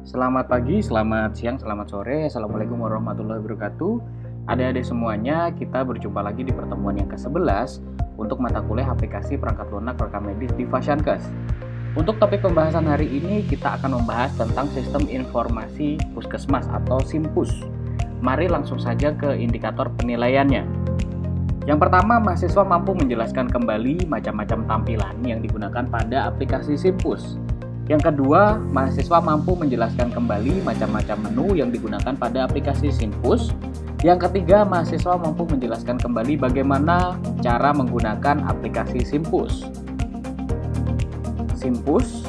Selamat pagi, selamat siang, selamat sore. Assalamualaikum warahmatullahi wabarakatuh. Adik-adik semuanya, kita berjumpa lagi di pertemuan yang ke-11 untuk mata kuliah aplikasi perangkat lunak rekam medis di Fashiankes. Untuk topik pembahasan hari ini, kita akan membahas tentang sistem informasi puskesmas atau SIMPUS. Mari langsung saja ke indikator penilaiannya. Yang pertama, mahasiswa mampu menjelaskan kembali macam-macam tampilan yang digunakan pada aplikasi SIMPUS. Yang kedua, mahasiswa mampu menjelaskan kembali macam-macam menu yang digunakan pada aplikasi SIMPUS. Yang ketiga, mahasiswa mampu menjelaskan kembali bagaimana cara menggunakan aplikasi SIMPUS. SIMPUS,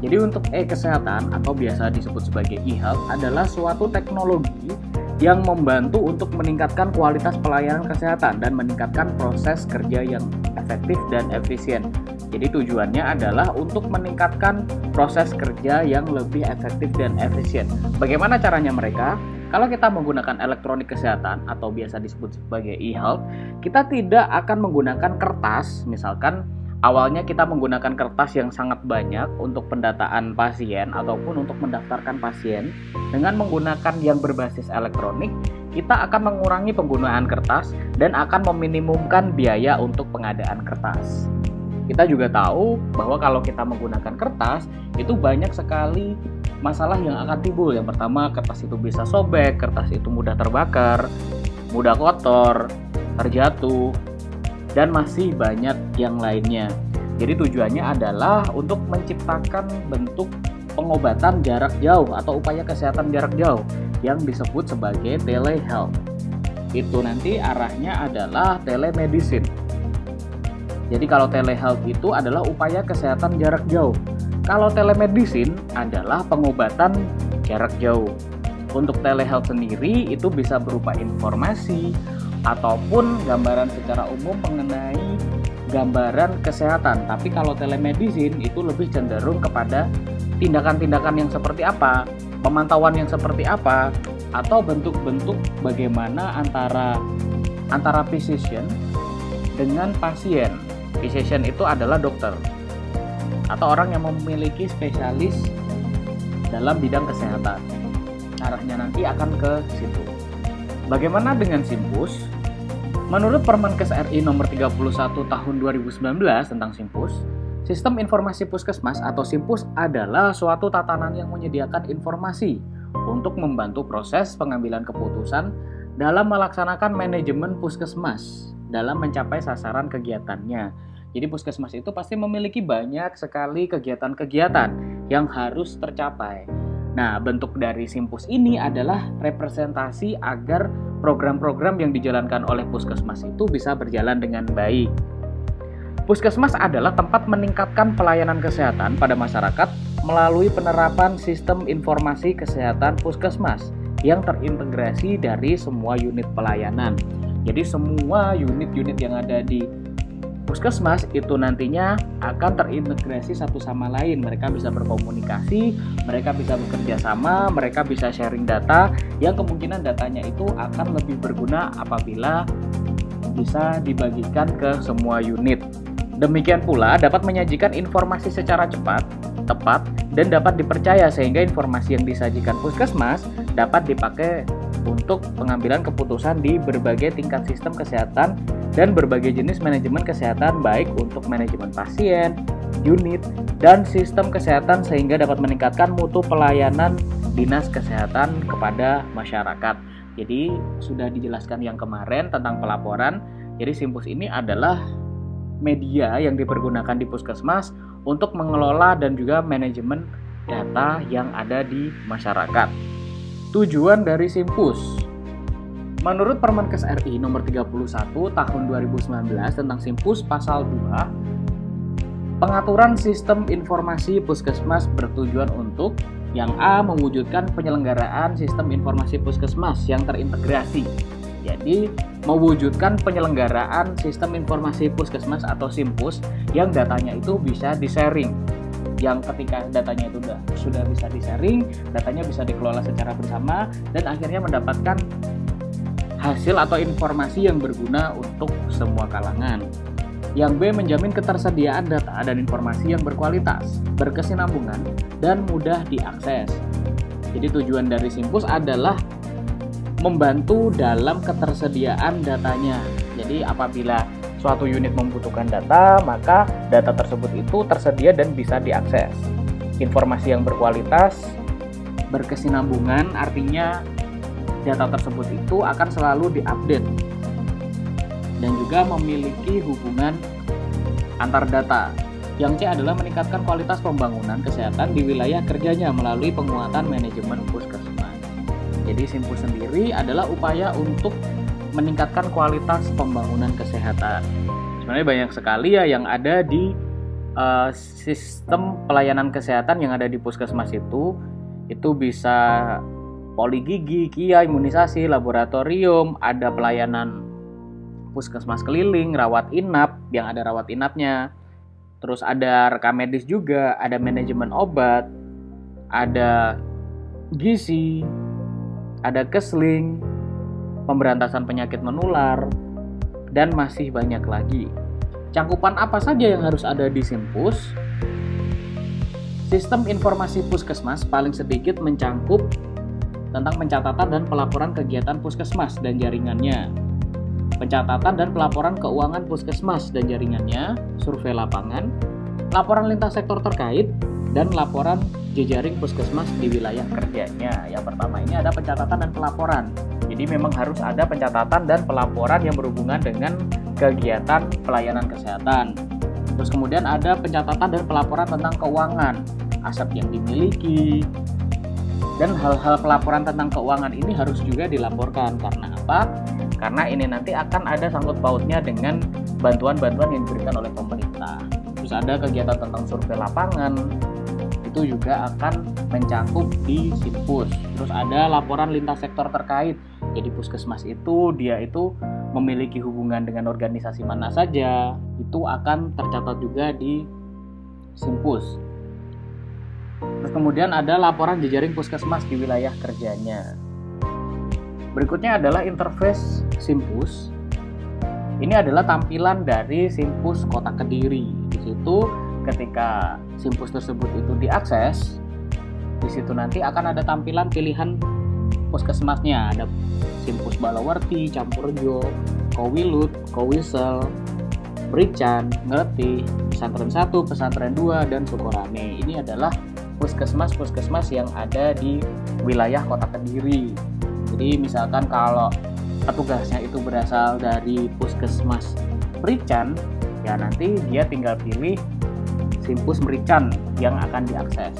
jadi untuk e-kesehatan atau biasa disebut sebagai e-health adalah suatu teknologi yang membantu untuk meningkatkan kualitas pelayanan kesehatan dan meningkatkan proses kerja yang efektif dan efisien. Jadi tujuannya adalah untuk meningkatkan proses kerja yang lebih efektif dan efisien. Bagaimana caranya mereka? Kalau kita menggunakan elektronik kesehatan atau biasa disebut sebagai e-health, kita tidak akan menggunakan kertas. Misalkan awalnya kita menggunakan kertas yang sangat banyak untuk pendataan pasien ataupun untuk mendaftarkan pasien. Dengan menggunakan yang berbasis elektronik, kita akan mengurangi penggunaan kertas dan akan meminimumkan biaya untuk pengadaan kertas. Kita juga tahu bahwa kalau kita menggunakan kertas, itu banyak sekali masalah yang akan timbul. Yang pertama, kertas itu bisa sobek, kertas itu mudah terbakar, mudah kotor, terjatuh, dan masih banyak yang lainnya. Jadi tujuannya adalah untuk menciptakan bentuk pengobatan jarak jauh atau upaya kesehatan jarak jauh yang disebut sebagai telehealth. Itu nanti arahnya adalah telemedicine. Jadi kalau telehealth itu adalah upaya kesehatan jarak jauh. Kalau telemedicine adalah pengobatan jarak jauh. Untuk telehealth sendiri itu bisa berupa informasi ataupun gambaran secara umum mengenai gambaran kesehatan. Tapi kalau telemedicine itu lebih cenderung kepada tindakan-tindakan yang seperti apa, pemantauan yang seperti apa, atau bentuk-bentuk bagaimana antara physician dengan pasien. Physician itu adalah dokter atau orang yang memiliki spesialis dalam bidang kesehatan. Arahnya nanti akan ke situ. Bagaimana dengan SIMPUS? Menurut Permenkes RI nomor 31 tahun 2019 tentang SIMPUS, Sistem Informasi Puskesmas atau SIMPUS adalah suatu tatanan yang menyediakan informasi untuk membantu proses pengambilan keputusan dalam melaksanakan manajemen puskesmas dalam mencapai sasaran kegiatannya. Jadi puskesmas itu pasti memiliki banyak sekali kegiatan-kegiatan yang harus tercapai. Nah, bentuk dari SIMPUS ini adalah representasi agar program-program yang dijalankan oleh puskesmas itu bisa berjalan dengan baik. Puskesmas adalah tempat meningkatkan pelayanan kesehatan pada masyarakat melalui penerapan sistem informasi kesehatan puskesmas yang terintegrasi dari semua unit pelayanan. Jadi semua unit-unit yang ada di puskesmas itu nantinya akan terintegrasi satu sama lain. Mereka bisa berkomunikasi, mereka bisa bekerja sama, mereka bisa sharing data yang kemungkinan datanya itu akan lebih berguna apabila bisa dibagikan ke semua unit. Demikian pula dapat menyajikan informasi secara cepat, tepat, dan dapat dipercaya sehingga informasi yang disajikan puskesmas dapat dipakai untuk pengambilan keputusan di berbagai tingkat sistem kesehatan dan berbagai jenis manajemen kesehatan baik untuk manajemen pasien, unit, dan sistem kesehatan sehingga dapat meningkatkan mutu pelayanan dinas kesehatan kepada masyarakat. Jadi sudah dijelaskan yang kemarin tentang pelaporan. Jadi SIMPUS ini adalah media yang dipergunakan di puskesmas untuk mengelola dan juga manajemen data yang ada di masyarakat. Tujuan dari SIMPUS. Menurut Permenkes RI nomor 31 tahun 2019 tentang SIMPUS pasal 2, pengaturan sistem informasi puskesmas bertujuan untuk yang A. mewujudkan penyelenggaraan sistem informasi puskesmas yang terintegrasi. Jadi, mewujudkan penyelenggaraan sistem informasi puskesmas atau SIMPUS yang datanya itu bisa di-sharing. Yang ketika datanya itu sudah bisa di-sharing, datanya bisa dikelola secara bersama dan akhirnya mendapatkan hasil atau informasi yang berguna untuk semua kalangan. Yang B, menjamin ketersediaan data dan informasi yang berkualitas, berkesinambungan, dan mudah diakses. Jadi tujuan dari Simpus adalah membantu dalam ketersediaan datanya. Jadi apabila suatu unit membutuhkan data, maka data tersebut itu tersedia dan bisa diakses. Informasi yang berkualitas, berkesinambungan, artinya data tersebut itu akan selalu diupdate dan juga memiliki hubungan antar data. Yang C adalah meningkatkan kualitas pembangunan kesehatan di wilayah kerjanya melalui penguatan manajemen puskesmas. Jadi Simpus sendiri adalah upaya untuk meningkatkan kualitas pembangunan kesehatan. Sebenarnya banyak sekali ya yang ada di sistem pelayanan kesehatan yang ada di puskesmas itu bisa poli gigi, KIA, imunisasi, laboratorium, ada pelayanan puskesmas keliling, rawat inap yang ada rawat inapnya, terus ada rekam medis juga, ada manajemen obat, ada gizi, ada kesling, pemberantasan penyakit menular, dan masih banyak lagi. Cakupan apa saja yang harus ada di Simpus? Sistem informasi puskesmas paling sedikit mencangkup tentang pencatatan dan pelaporan kegiatan puskesmas dan jaringannya, pencatatan dan pelaporan keuangan puskesmas dan jaringannya, survei lapangan, laporan lintas sektor terkait, dan laporan jejaring puskesmas di wilayah kerjanya. Yang pertama ini ada pencatatan dan pelaporan. Jadi memang harus ada pencatatan dan pelaporan yang berhubungan dengan kegiatan pelayanan kesehatan. Terus kemudian ada pencatatan dan pelaporan tentang keuangan, aset yang dimiliki, dan hal-hal pelaporan tentang keuangan ini harus juga dilaporkan. Karena apa? Karena ini nanti akan ada sangkut pautnya dengan bantuan-bantuan yang diberikan oleh pemerintah. Terus ada kegiatan tentang survei lapangan, itu juga akan mencakup di Simpus. Terus ada laporan lintas sektor terkait. Jadi puskesmas itu dia itu memiliki hubungan dengan organisasi mana saja, itu akan tercatat juga di Simpus. Terus kemudian ada laporan jejaring puskesmas di wilayah kerjanya. Berikutnya adalah interface Simpus. Ini adalah tampilan dari Simpus Kota Kediri. Di situ ketika Simpus tersebut itu diakses, di situ nanti akan ada tampilan pilihan puskesmasnya. Ada Simpus Balawerti, Campurjo, Kowilut, Kowisel, Merican, Ngeletih, Pesantren 1, Pesantren 2, dan Sukorame. Ini adalah puskesmas-puskesmas yang ada di wilayah Kota Kediri. Jadi misalkan kalau petugasnya itu berasal dari puskesmas Merican, ya nanti dia tinggal pilih Simpus Merican yang akan diakses.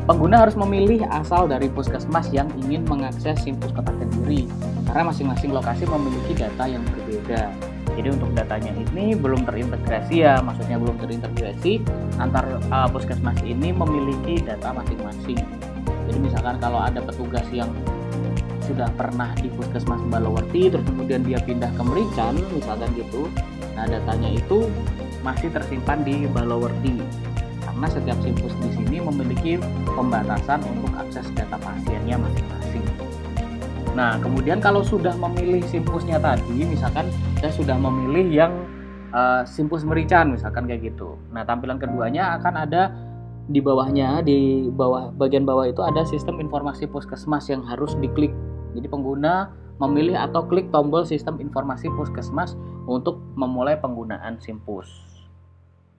Pengguna harus memilih asal dari puskesmas yang ingin mengakses Simpus Kota Kediri, karena masing-masing lokasi memiliki data yang berbeda. Jadi untuk datanya ini belum terintegrasi ya, maksudnya belum terintegrasi antar puskesmas ini memiliki data masing-masing. Jadi misalkan kalau ada petugas yang sudah pernah di puskesmas Balawerti, terus kemudian dia pindah ke Merican, misalkan gitu, nah datanya itu masih tersimpan di Balawerti. Karena setiap Simpus di sini memiliki pembatasan untuk akses data pasiennya masing-masing. Nah, kemudian kalau sudah memilih Simpusnya tadi, misalkan saya sudah memilih yang Simpus Merican, misalkan kayak gitu. Nah, tampilan keduanya akan ada di bawahnya, di bawah bagian bawah itu ada sistem informasi puskesmas yang harus diklik. Jadi pengguna memilih atau klik tombol sistem informasi puskesmas untuk memulai penggunaan Simpus.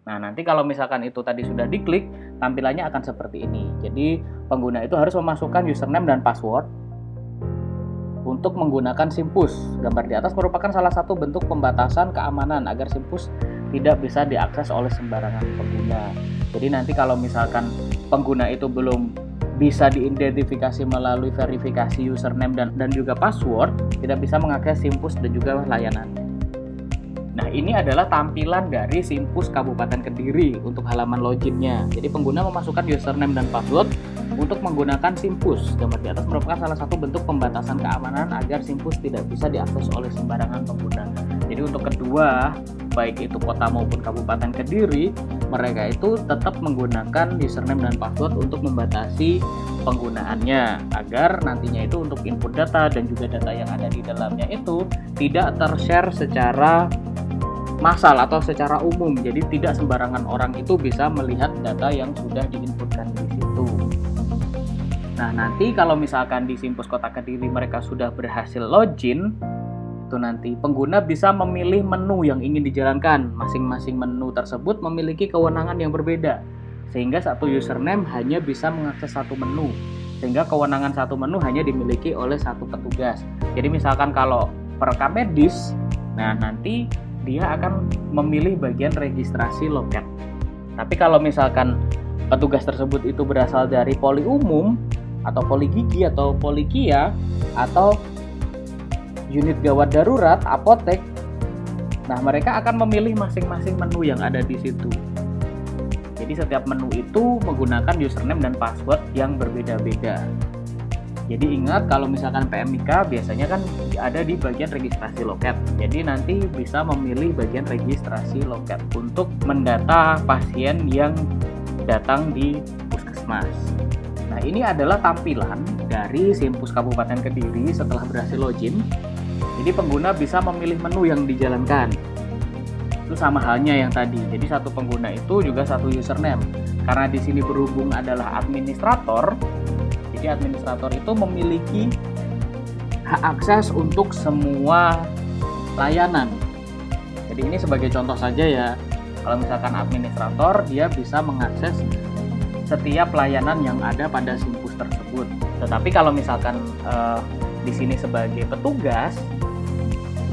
Nah, nanti kalau misalkan itu tadi sudah diklik, tampilannya akan seperti ini. Jadi, pengguna itu harus memasukkan username dan password untuk menggunakan Simpus. Gambar di atas merupakan salah satu bentuk pembatasan keamanan agar Simpus tidak bisa diakses oleh sembarangan pengguna. Jadi nanti kalau misalkan pengguna itu belum bisa diidentifikasi melalui verifikasi username dan juga password, tidak bisa mengakses Simpus dan juga layanannya. Nah, ini adalah tampilan dari Simpus Kabupaten Kediri untuk halaman loginnya. Jadi pengguna memasukkan username dan password untuk menggunakan Simpus. Gambar di atas merupakan salah satu bentuk pembatasan keamanan agar Simpus tidak bisa diakses oleh sembarangan pengguna. Jadi untuk kedua, baik itu kota maupun Kabupaten Kediri, mereka itu tetap menggunakan username dan password untuk membatasi penggunaannya agar nantinya itu untuk input data dan juga data yang ada di dalamnya itu tidak tershare secara massal atau secara umum. Jadi tidak sembarangan orang itu bisa melihat data yang sudah diinputkan di situ. Nah, nanti kalau misalkan di Simpus Kota Kediri mereka sudah berhasil login, itu nanti pengguna bisa memilih menu yang ingin dijalankan. Masing-masing menu tersebut memiliki kewenangan yang berbeda, sehingga satu username hanya bisa mengakses satu menu, sehingga kewenangan satu menu hanya dimiliki oleh satu petugas. Jadi misalkan kalau perekam medis, nah nanti dia akan memilih bagian registrasi loket. Tapi kalau misalkan petugas tersebut itu berasal dari poli umum atau poli gigi atau poli kia atau unit gawat darurat, apotek, nah mereka akan memilih masing-masing menu yang ada di situ. Jadi setiap menu itu menggunakan username dan password yang berbeda-beda. Jadi ingat, kalau misalkan PMIK biasanya kan ada di bagian registrasi loket. Jadi nanti bisa memilih bagian registrasi loket untuk mendata pasien yang datang di puskesmas. Nah, ini adalah tampilan dari Simpus Kabupaten Kediri setelah berhasil login. Jadi pengguna bisa memilih menu yang dijalankan. Itu sama halnya yang tadi. Jadi satu pengguna itu juga satu username. Karena di sini berhubung adalah administrator, jadi administrator itu memiliki hak akses untuk semua layanan. Jadi ini sebagai contoh saja ya. Kalau misalkan administrator, dia bisa mengakses setiap layanan yang ada pada Simpus tersebut. Tetapi kalau misalkan di sini sebagai petugas,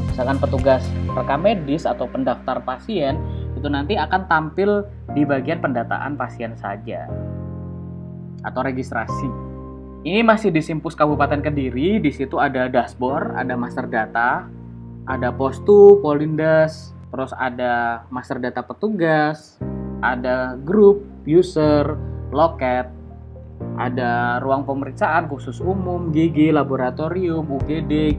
misalkan petugas rekam medis atau pendaftar pasien, itu nanti akan tampil di bagian pendataan pasien saja atau registrasi. Ini masih di Simpus Kabupaten Kediri. Di situ ada dashboard, ada master data, ada postu, polindes, terus ada master data petugas, ada grup, user, loket, ada ruang pemeriksaan khusus umum, GG, laboratorium, UGD,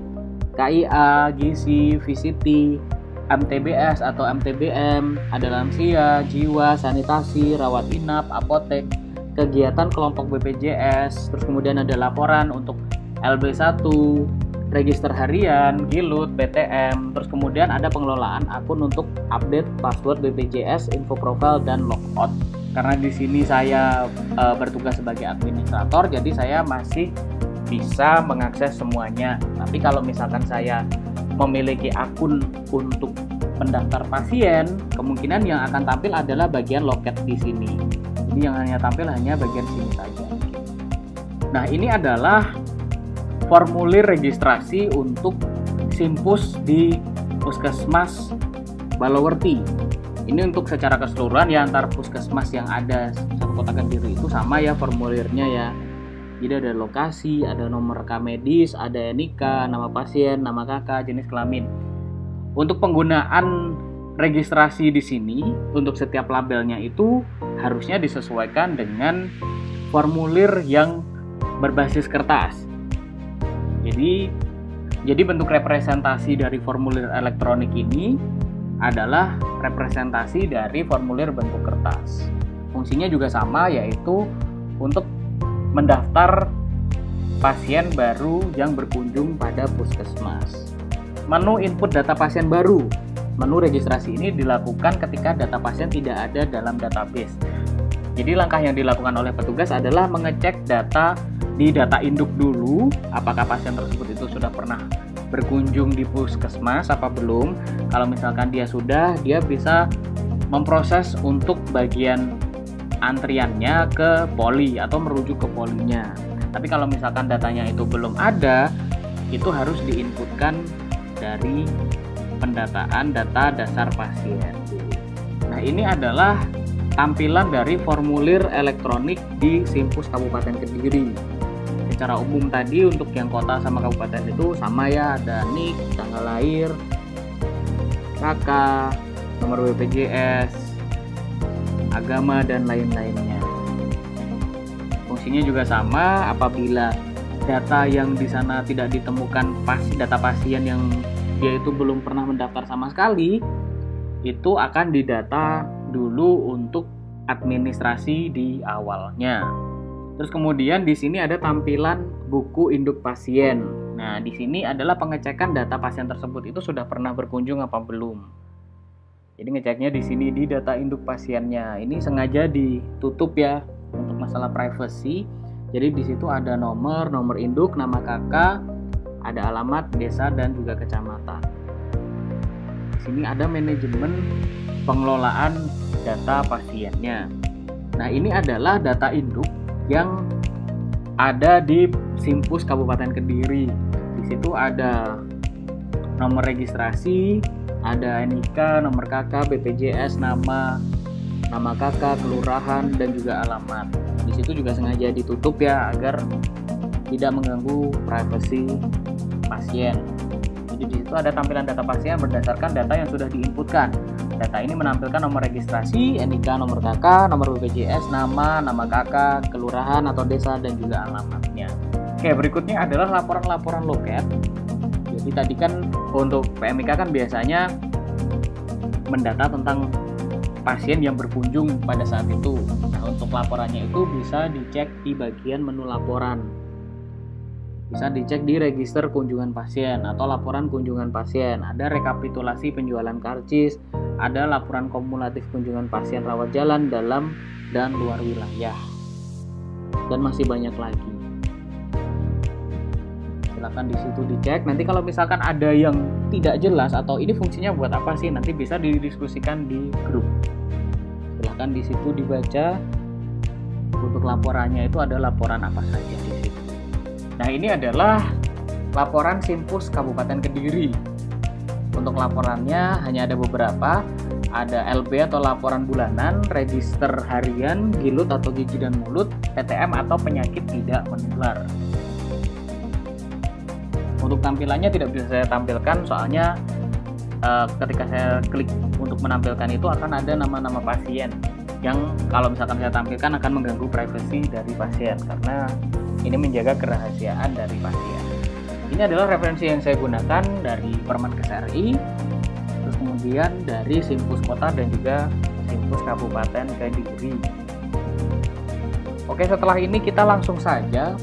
KIA, GISI, VCT, MTBS atau MTBM, ada lansia, jiwa, sanitasi, rawat inap, apotek, kegiatan kelompok BPJS, terus kemudian ada laporan untuk LB1, register harian, GILUT, BTM, terus kemudian ada pengelolaan akun untuk update password BPJS, info profile, dan logout. Karena di sini saya bertugas sebagai administrator, jadi saya masih bisa mengakses semuanya. Tapi kalau misalkan saya memiliki akun untuk pendaftar pasien, kemungkinan yang akan tampil adalah bagian loket di sini. Jadi yang hanya tampil hanya bagian sini saja. Nah, ini adalah formulir registrasi untuk Simpus di Puskesmas Balowerti. Ini untuk secara keseluruhan ya, antar puskesmas yang ada satu Kota Kediri itu sama ya formulirnya ya. Jadi ada lokasi, ada nomor rekam medis, ada NIK, nama pasien, nama kakak, jenis kelamin. Untuk penggunaan registrasi di sini, untuk setiap labelnya itu harusnya disesuaikan dengan formulir yang berbasis kertas. Jadi bentuk representasi dari formulir elektronik ini adalah representasi dari formulir bentuk kertas. Fungsinya juga sama, yaitu untuk mendaftar pasien baru yang berkunjung pada puskesmas. Menu input data pasien baru. Menu registrasi ini dilakukan ketika data pasien tidak ada dalam database. Jadi langkah yang dilakukan oleh petugas adalah mengecek data di data induk dulu, apakah pasien tersebut itu sudah pernah berkunjung di puskesmas apa belum. Kalau misalkan dia sudah, dia bisa memproses untuk bagian antriannya ke poli atau merujuk ke polinya. Tapi kalau misalkan datanya itu belum ada, itu harus diinputkan dari pendataan data dasar pasien. Nah, ini adalah tampilan dari formulir elektronik di Simpus Kabupaten Kediri. Secara umum tadi untuk yang kota sama kabupaten itu sama ya, ada NIK, tanggal lahir, KK, nomor BPJS, agama, dan lain-lainnya. Fungsinya juga sama. Apabila data yang di sana tidak ditemukan data pasien yang dia itu belum pernah mendaftar sama sekali, itu akan didata dulu untuk administrasi di awalnya. Terus kemudian di sini ada tampilan buku induk pasien. Nah, di sini adalah pengecekan data pasien tersebut itu sudah pernah berkunjung apa belum. Jadi ngeceknya di sini di data induk pasiennya. Ini sengaja ditutup ya untuk masalah privacy. Jadi di situ ada nomor induk, nama kakak, ada alamat desa dan juga kecamatan. Di sini ada manajemen pengelolaan data pasiennya. Nah, ini adalah data induk yang ada di Simpus Kabupaten Kediri. Di situ ada nomor registrasi, ada NIK, nomor KK, BPJS, nama kakak, kelurahan, dan juga alamat. Di situ juga sengaja ditutup ya agar tidak mengganggu privasi pasien. Jadi di situ ada tampilan data pasien berdasarkan data yang sudah diinputkan. Data ini menampilkan nomor registrasi, NIK, nomor KK, nomor BPJS, nama kakak, kelurahan atau desa, dan juga alamatnya. Oke, berikutnya adalah laporan-laporan loket. Jadi tadi kan untuk PMIK kan biasanya mendata tentang pasien yang berkunjung pada saat itu. Nah, untuk laporannya itu bisa dicek di bagian menu laporan. Bisa dicek di register kunjungan pasien atau laporan kunjungan pasien. Ada rekapitulasi penjualan karcis, ada laporan kumulatif kunjungan pasien rawat jalan dalam dan luar wilayah. Dan masih banyak lagi. Silakan di situ dicek. Nanti kalau misalkan ada yang tidak jelas atau ini fungsinya buat apa sih, nanti bisa didiskusikan di grup. Silakan di situ dibaca. Untuk laporannya itu ada laporan apa saja di situ. Nah, ini adalah laporan Simpus Kabupaten Kediri. Untuk laporannya hanya ada beberapa. Ada LB atau laporan bulanan, register harian, gilut atau gigi dan mulut, PTM atau penyakit tidak menular. Untuk tampilannya tidak bisa saya tampilkan soalnya ketika saya klik untuk menampilkan itu akan ada nama-nama pasien yang kalau misalkan saya tampilkan akan mengganggu privasi dari pasien karena ini menjaga kerahasiaan dari pasien. Ini adalah referensi yang saya gunakan dari Permenkes RI, terus kemudian dari Simpus Kota dan juga Simpus Kabupaten Kediri. Oke, setelah ini kita langsung saja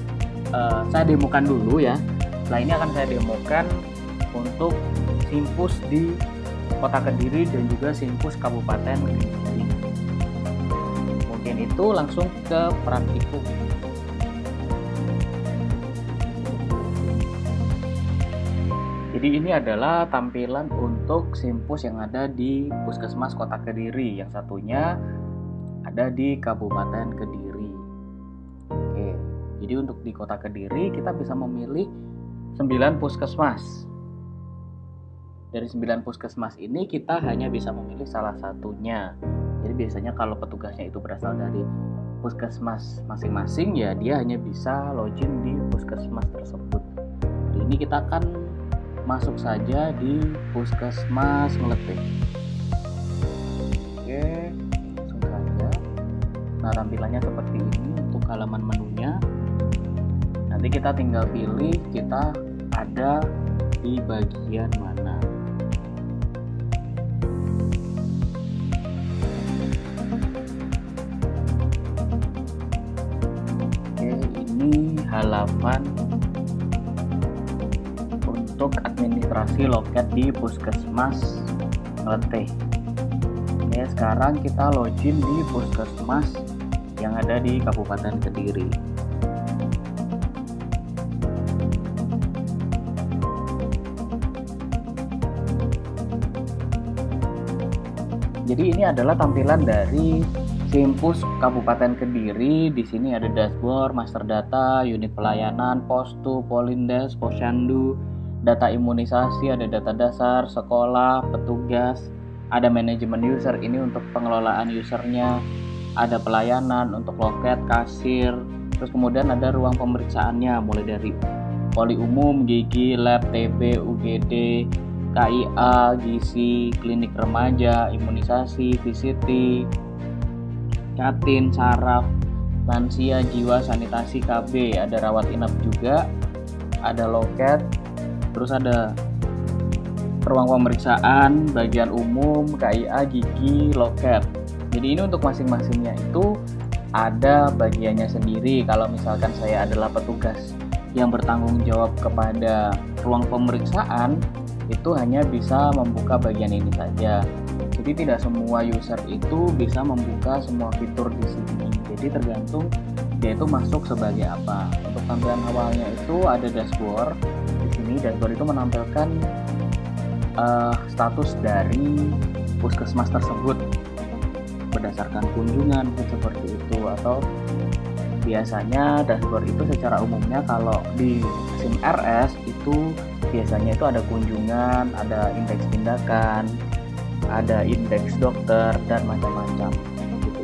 saya demokan dulu ya. Setelah ini akan saya demokan untuk Simpus di Kota Kediri dan juga Simpus Kabupaten Kediri. Mungkin itu langsung ke praktikum. Jadi ini adalah tampilan untuk Simpus yang ada di Puskesmas Kota Kediri. Yang satunya ada di Kabupaten Kediri. Oke, jadi untuk di Kota Kediri kita bisa memilih 9 puskesmas. Dari 9 puskesmas ini kita hanya bisa memilih salah satunya. Jadi biasanya kalau petugasnya itu berasal dari puskesmas masing-masing ya dia hanya bisa login di puskesmas tersebut. Hari ini kita akan masuk saja di Puskesmas Meletih. Oke, langsung saja. Nah, tampilannya seperti ini untuk halaman menunya. Nanti kita tinggal pilih kita ada di bagian mana. Oke, ini halaman untuk administrasi loket di Puskesmas Meletih. Oke, sekarang kita login di Puskesmas yang ada di Kabupaten Kediri. Jadi ini adalah tampilan dari Simpus Kabupaten Kediri. Di sini ada dashboard, master data, unit pelayanan, postu, polindes, posyandu, data imunisasi, ada data dasar, sekolah, petugas, ada manajemen user, ini untuk pengelolaan usernya, ada pelayanan untuk loket, kasir, terus kemudian ada ruang pemeriksaannya mulai dari poli umum, gigi, lab, TB, UGD, KIA, gizi, klinik remaja, imunisasi, VCT, Catin, saraf, lansia, jiwa, sanitasi, KB, ada rawat inap juga, ada loket, terus ada ruang pemeriksaan, bagian umum, KIA, gigi, loket. Jadi ini untuk masing-masingnya itu ada bagiannya sendiri. Kalau misalkan saya adalah petugas yang bertanggung jawab kepada ruang pemeriksaan, itu hanya bisa membuka bagian ini saja. Jadi tidak semua user itu bisa membuka semua fitur di sini. Jadi tergantung dia itu masuk sebagai apa. Untuk tampilan awalnya itu ada dashboard. Di sini dashboard itu menampilkan status dari puskesmas tersebut berdasarkan kunjungan seperti itu. Atau biasanya dashboard itu secara umumnya kalau di SIM RS itu biasanya itu ada kunjungan, ada indeks tindakan, ada indeks dokter dan macam-macam gitu.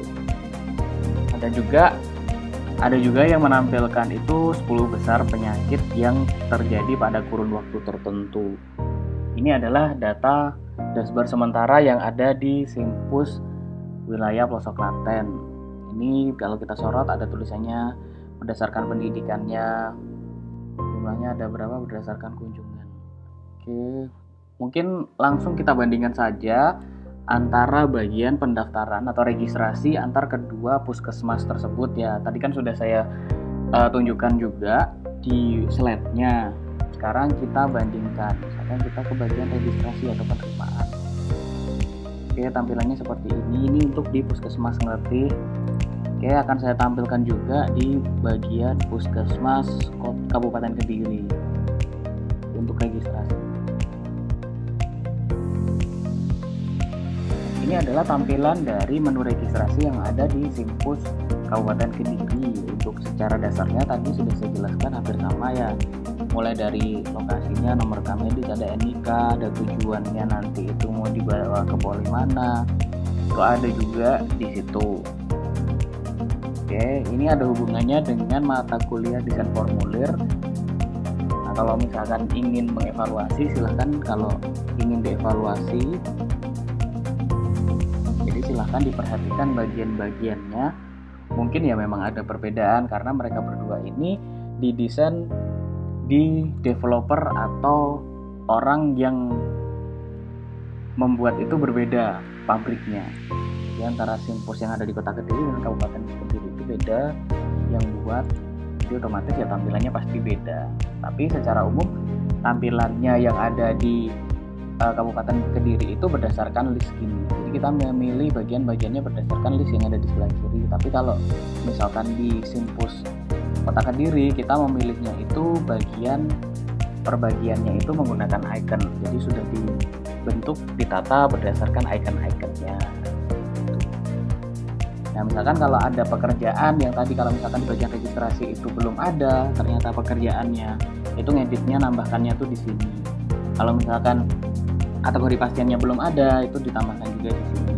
Ada juga yang menampilkan itu 10 besar penyakit yang terjadi pada kurun waktu tertentu. Ini adalah data dashboard sementara yang ada di Simpus wilayah pelosok Klaten. Ini kalau kita sorot ada tulisannya berdasarkan pendidikannya, jumlahnya ada berapa berdasarkan kunjungan. Oke, mungkin langsung kita bandingkan saja antara bagian pendaftaran atau registrasi antar kedua puskesmas tersebut ya. Tadi kan sudah saya tunjukkan juga di slide-nya. Sekarang kita bandingkan, misalkan kita ke bagian registrasi atau penerimaan. Oke, tampilannya seperti ini. Ini untuk di Puskesmas Ngelatih. Oke, akan saya tampilkan juga di bagian Puskesmas Kabupaten Kediri untuk registrasi. Ini adalah tampilan dari menu registrasi yang ada di Simpus Kabupaten Kediri. Untuk secara dasarnya tadi sudah saya jelaskan hampir sama ya. Mulai dari lokasinya, nomor rekam medis, ada NIK, ada tujuannya nanti itu mau dibawa ke poli mana, itu ada juga di situ. Oke, ini ada hubungannya dengan mata kuliah desain formulir. Nah, kalau misalkan ingin mengevaluasi, silahkan kalau ingin dievaluasi, jadi silahkan diperhatikan bagian-bagiannya. Mungkin ya memang ada perbedaan karena mereka berdua ini didesain di developer atau orang yang membuat itu berbeda pabriknya. Di antara Simpus yang ada di Kota Kediri dan Kabupaten Kediri itu beda yang buat, jadi otomatis ya tampilannya pasti beda. Tapi secara umum tampilannya yang ada di Kabupaten Kediri itu berdasarkan list gini. Jadi kita memilih bagian-bagiannya berdasarkan list yang ada di sebelah kiri. Tapi kalau misalkan di Simpus Kota Kediri kita memilihnya itu bagian perbagiannya itu menggunakan icon. Jadi sudah dibentuk, ditata berdasarkan icon-iconnya. Nah, misalkan kalau ada pekerjaan yang tadi kalau misalkan di bagian registrasi itu belum ada, ternyata pekerjaannya itu ngeditnya nambahkannya tuh di sini. Kalau misalkan kategori pasiennya belum ada, itu ditambahkan juga di sini.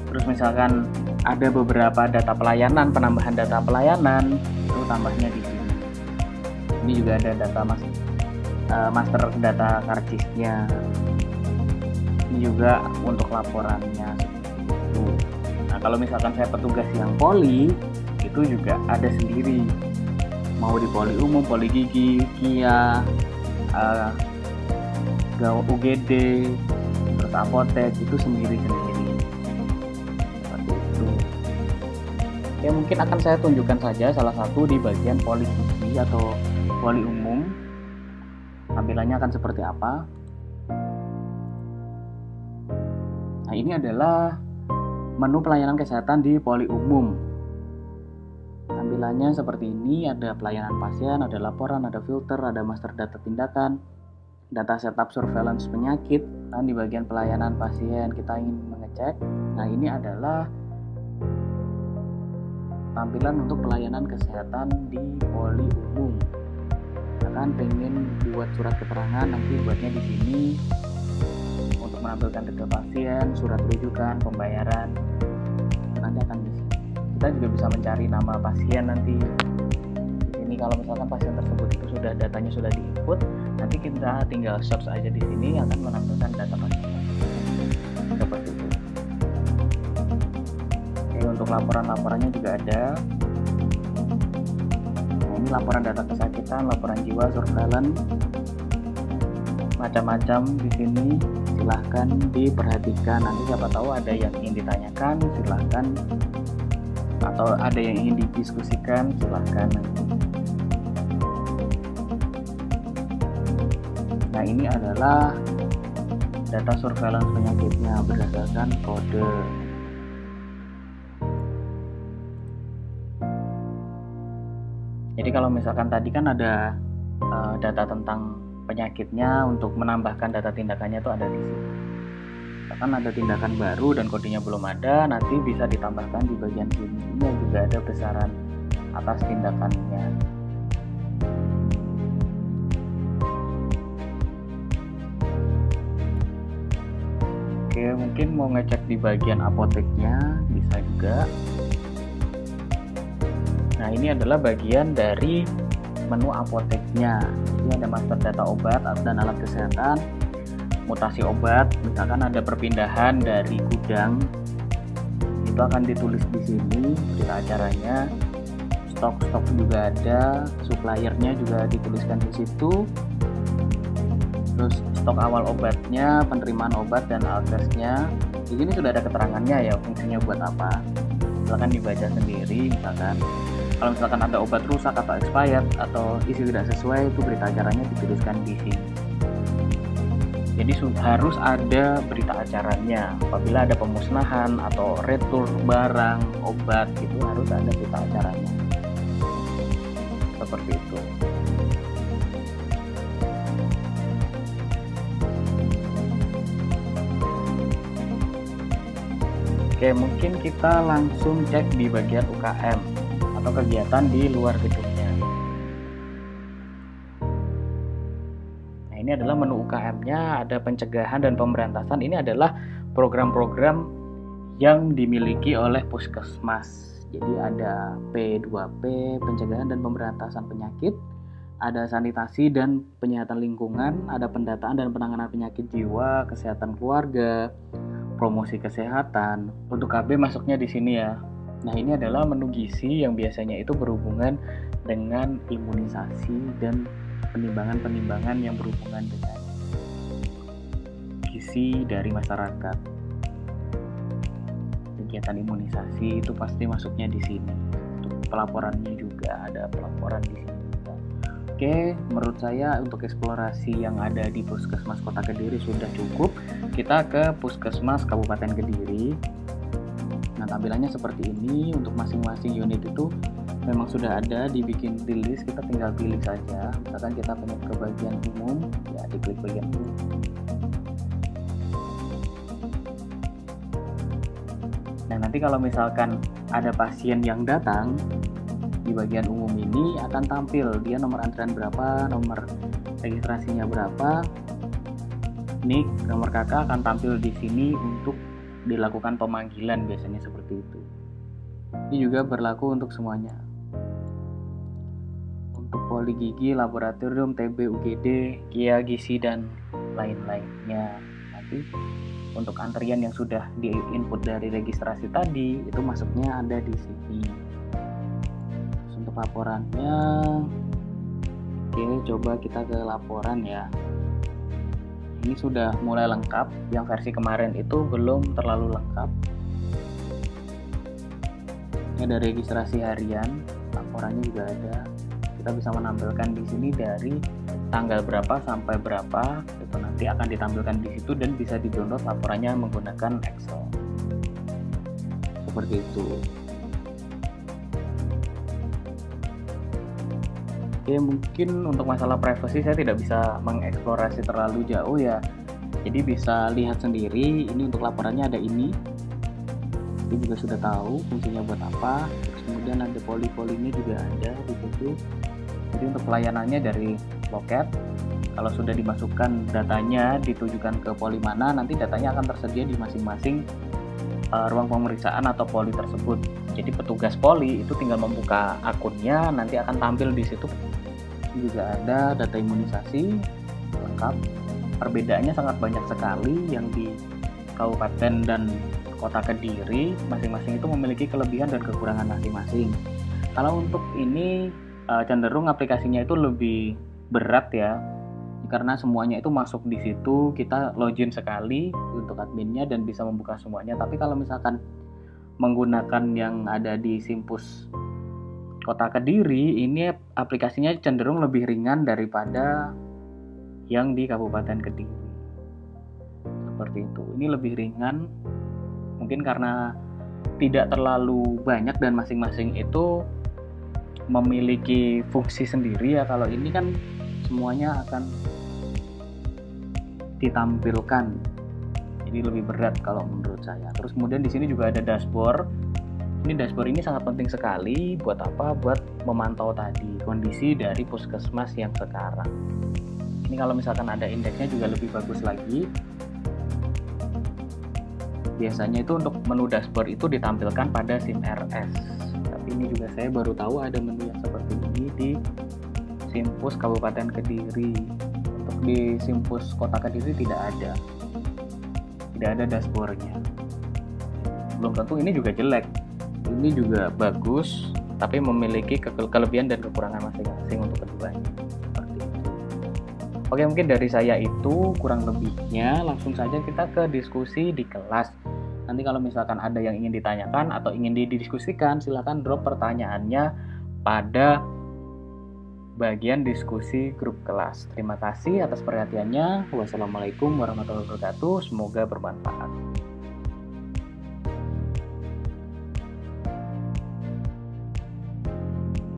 Terus misalkan ada beberapa data pelayanan, penambahan data pelayanan itu tambahnya di sini. Ini juga ada data master data karcisnya. Ini juga untuk laporannya seperti itu. Nah, kalau misalkan saya petugas yang poli, itu juga ada sendiri. Mau di poli umum, poli gigi, KIA, UGD, terus apotek itu sendiri-sendiri. Seperti itu. Ya mungkin akan saya tunjukkan saja salah satu di bagian poli gigi atau poli umum. Tampilannya akan seperti apa? Nah, ini adalah menu pelayanan kesehatan di poli umum. Tampilannya seperti ini, ada pelayanan pasien, ada laporan, ada filter, ada master data tindakan, data setup surveillance penyakit. Dan di bagian pelayanan pasien kita ingin mengecek. Nah, ini adalah tampilan untuk pelayanan kesehatan di poli umum. Misalkan pengen buat surat keterangan, nanti buatnya di sini untuk menampilkan detail pasien, surat rujukan, pembayaran. Nanti akan di sini. Kita juga bisa mencari nama pasien nanti. Di sini kalau misalkan pasien tersebut itu sudah datanya sudah diinput, nanti kita tinggal search aja di sini akan menampilkan data pasien. Seperti itu. Oke, untuk laporan-laporannya juga ada. Nah, ini laporan data kesakitan, laporan jiwa, surveillance, macam-macam di sini. Silahkan diperhatikan. Nanti siapa tahu ada yang ingin ditanyakan, silahkan. Atau ada yang ingin didiskusikan, silahkan nanti. Nah, ini adalah data surveillance penyakitnya berdasarkan kode. Jadi kalau misalkan tadi kan ada data tentang penyakitnya, untuk menambahkan data tindakannya itu ada di sini. Misalkan ada tindakan baru dan kodenya belum ada, nanti bisa ditambahkan di bagian sini. Ini juga ada besaran atas tindakannya. Oke, mungkin mau ngecek di bagian apoteknya bisa juga. Nah, ini adalah bagian dari menu apoteknya. Ini ada master data obat dan alat kesehatan, mutasi obat, misalkan ada perpindahan dari gudang, itu akan ditulis di sini berita acaranya. Stok juga ada, suppliernya juga dituliskan di situ. Terus stok awal obatnya, penerimaan obat dan alkesnya. Di sini sudah ada keterangannya ya, fungsinya buat apa. Silakan dibaca sendiri. Misalkan kalau misalkan ada obat rusak atau expired atau isi tidak sesuai, itu berita acaranya dituliskan di sini. Jadi harus ada berita acaranya. Apabila ada pemusnahan atau retur barang obat, itu harus ada berita acaranya. Seperti itu. Oke, mungkin kita langsung cek di bagian UKM atau kegiatan di luar gedungnya. Nah, ini adalah menu UKM-nya, ada pencegahan dan pemberantasan. Ini adalah program-program yang dimiliki oleh Puskesmas. Jadi ada P2P, pencegahan dan pemberantasan penyakit, ada sanitasi dan penyihatan lingkungan, ada pendataan dan penanganan penyakit jiwa, kesehatan keluarga, promosi kesehatan. Untuk KB masuknya di sini ya. Nah, ini adalah menu gizi yang biasanya itu berhubungan dengan imunisasi dan penimbangan-penimbangan yang berhubungan dengan gizi dari masyarakat. Kegiatan imunisasi itu pasti masuknya di sini. Untuk pelaporannya juga ada pelaporan di sini. Oke, menurut saya untuk eksplorasi yang ada di Puskesmas Kota Kediri sudah cukup. Kita ke Puskesmas Kabupaten Kediri. Nah, tampilannya seperti ini. Untuk masing-masing unit itu memang sudah ada dibikin di list, kita tinggal pilih saja. Misalkan kita pengen ke bagian umum, ya diklik bagian umum. Nah, nanti kalau misalkan ada pasien yang datang, di bagian umum ini akan tampil dia nomor antrian berapa, nomor registrasinya berapa, nik, nomor kakak akan tampil di sini untuk dilakukan pemanggilan, biasanya seperti itu. Ini juga berlaku untuk semuanya. Untuk poli gigi, laboratorium, TB, UGD, KIA, gizi dan lain-lainnya. Nanti untuk antrian yang sudah di input dari registrasi tadi itu masuknya ada di sini. Untuk laporannya, oke, coba kita ke laporan ya. Ini sudah mulai lengkap, yang versi kemarin itu belum terlalu lengkap. Ini ada registrasi harian, laporannya juga ada. Kita bisa menampilkan di sini dari tanggal berapa sampai berapa, itu nanti akan ditampilkan di situ dan bisa di-download laporannya menggunakan Excel. Seperti itu. Ya, mungkin untuk masalah privasi saya tidak bisa mengeksplorasi terlalu jauh ya. Jadi bisa lihat sendiri, ini untuk laporannya ada ini. Ini juga sudah tahu fungsinya buat apa. Terus kemudian ada poli-polinya juga ada di situ. Jadi untuk pelayanannya dari loket, kalau sudah dimasukkan datanya ditujukan ke poli mana, nanti datanya akan tersedia di masing-masing ruang pemeriksaan atau poli tersebut. Jadi petugas poli itu tinggal membuka akunnya, nanti akan tampil di situ. Juga ada data imunisasi lengkap. Perbedaannya sangat banyak sekali, yang di Kabupaten dan Kota Kediri masing-masing itu memiliki kelebihan dan kekurangan masing-masing. Kalau untuk ini cenderung aplikasinya itu lebih berat ya, karena semuanya itu masuk di situ, kita login sekali untuk adminnya dan bisa membuka semuanya. Tapi kalau misalkan menggunakan yang ada di Simpus Kota Kediri, ini aplikasinya cenderung lebih ringan daripada yang di Kabupaten Kediri. Seperti itu. Ini lebih ringan, mungkin karena tidak terlalu banyak dan masing-masing itu memiliki fungsi sendiri ya. Kalau ini kan semuanya akan ditampilkan, jadi lebih berat kalau menurut saya. Terus kemudian di sini juga ada dashboard. Dashboard ini sangat penting sekali buat apa? Buat memantau tadi kondisi dari puskesmas yang sekarang. Ini kalau misalkan ada indeksnya juga lebih bagus lagi. Biasanya itu untuk menu dashboard itu ditampilkan pada SIM RS. Tapi ini juga saya baru tahu ada menu yang seperti ini di Simpus Kabupaten Kediri. Untuk di Simpus Kota Kediri tidak ada dashboardnya. Belum tentu ini juga jelek, ini juga bagus, tapi memiliki kelebihan dan kekurangan masing-masing untuk keduanya. Seperti itu. Oke, mungkin dari saya itu kurang lebihnya. Langsung saja kita ke diskusi di kelas. Nanti kalau misalkan ada yang ingin ditanyakan atau ingin didiskusikan, silakan drop pertanyaannya pada bagian diskusi grup kelas. Terima kasih atas perhatiannya. Wassalamualaikum warahmatullahi wabarakatuh. Semoga bermanfaat.